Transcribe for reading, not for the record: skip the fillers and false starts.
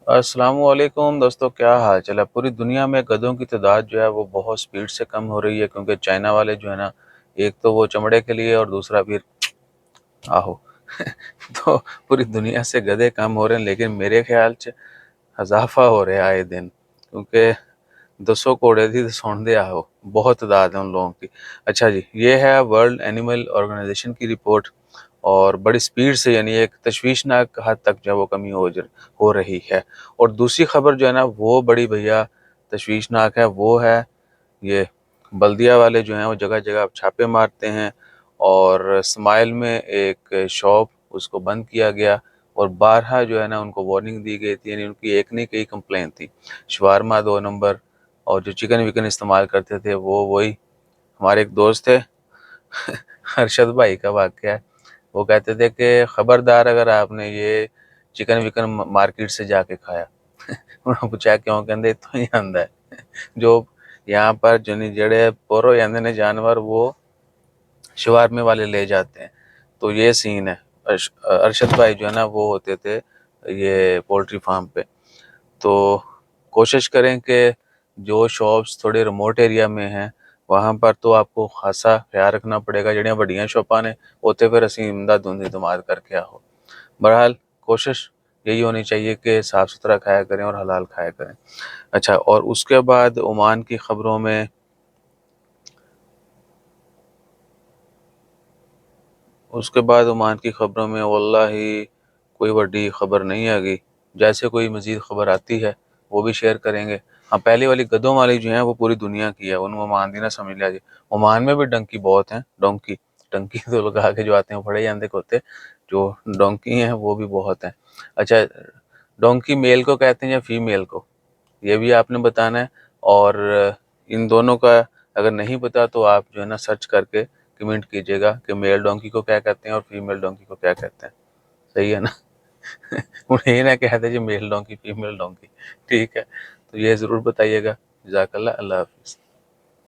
السلام علیکم دوستوں، کیا حال چال ہے؟ پوری دنیا میں گدھوں کی تعداد جو ہے وہ بہت سپیڈ سے کم ہو رہی ہے، کیونکہ چائنا والے جو ہے نا، ایک تو وہ چمڑے کے لیے اور دوسرا پھر آہو تو پوری دنیا سے گدھے کم ہو رہے ہیں، لیکن میرے خیال سے اضافہ ہو رہا ہے آئے دن، کیونکہ 200 کوڑے تھی تو سون دے آہو، بہت تعداد ہے ان لوگوں کی۔ اچھا جی، یہ ہے ورلڈ اینیمل آرگنائزیشن کی رپورٹ، اور بڑی سپیڈ سے، یعنی ایک تشویشناک حد تک جو ہے وہ کمی ہو رہی ہے۔ اور دوسری خبر جو ہے نا وہ بڑی بھیا تشویشناک ہے، وہ ہے یہ بلدیہ والے جو ہیں وہ جگہ جگہ اب چھاپے مارتے ہیں، اور اسماعیل میں ایک شاپ اس کو بند کیا گیا، اور بارہا جو ہے نا ان کو وارننگ دی گئی تھی، یعنی ان کی ایک نہیں کئی کمپلین تھی۔ شوارما 2 نمبر، اور جو چکن وکن استعمال کرتے تھے وہ وہی ہمارے ایک دوست تھے ارشد بھائی کا واقعہ ہے۔ وہ کہتے تھے کہ خبردار اگر آپ نے یہ چکن وکن مارکیٹ سے جا کے کھایا انہوں نے پوچھا کیوں، کہندے تو ہی آندا ہے جو یہاں پر جڑے پورو آندے نے جانور وہ شوارمے والے لے جاتے ہیں، تو یہ سین ہے۔ ارشد بھائی جو ہے نا وہ ہوتے تھے یہ پولٹری فارم پہ، تو کوشش کریں کہ جو شاپس تھوڑے ریموٹ ایریا میں ہیں وہاں پر تو آپ کو خاصا خیال رکھنا پڑے گا، جڑیاں بڑیاں شاپاں نے اوتے پھر اسی امداد دماد کر کے آہو۔ بہرحال کوشش یہی ہونی چاہیے کہ صاف ستھرا کھایا کریں اور حلال کھایا کریں۔ اچھا، اور اس کے بعد عمان کی خبروں میں واللہ کوئی بڑی خبر نہیں آگئی، جیسے کوئی مزید خبر آتی ہے وہ بھی شیئر کریں گے۔ ہاں، پہلی والی گدوں والی جو ہیں وہ پوری دنیا کی ہے، ان کو عمان دی نہ سمجھ لیا جی۔ عمان میں بھی ڈنکی بہت ہیں، ڈنکی تو لگا کے جو آتے ہیں پڑے جاندے ہوتے، جو ڈونکی ہیں وہ بھی بہت ہیں۔ اچھا، ڈونکی میل کو کہتے ہیں یا فیمیل کو، یہ بھی آپ نے بتانا ہے، اور ان دونوں کا اگر نہیں پتا تو آپ جو ہے نا سرچ کر کے کمنٹ کیجئے گا کہ میل ڈونکی کو کیا کہتے ہیں اور فیمیل ڈونکی کو کیا کہتے ہیں، صحیح ہے نا؟ انہیں یہ نہ کہتے جی میل ڈونکی فیمیل ڈونکی، ٹھیک ہے؟ تو یہ ضرور بتائیے گا۔ جزاک اللہ، اللہ حافظ۔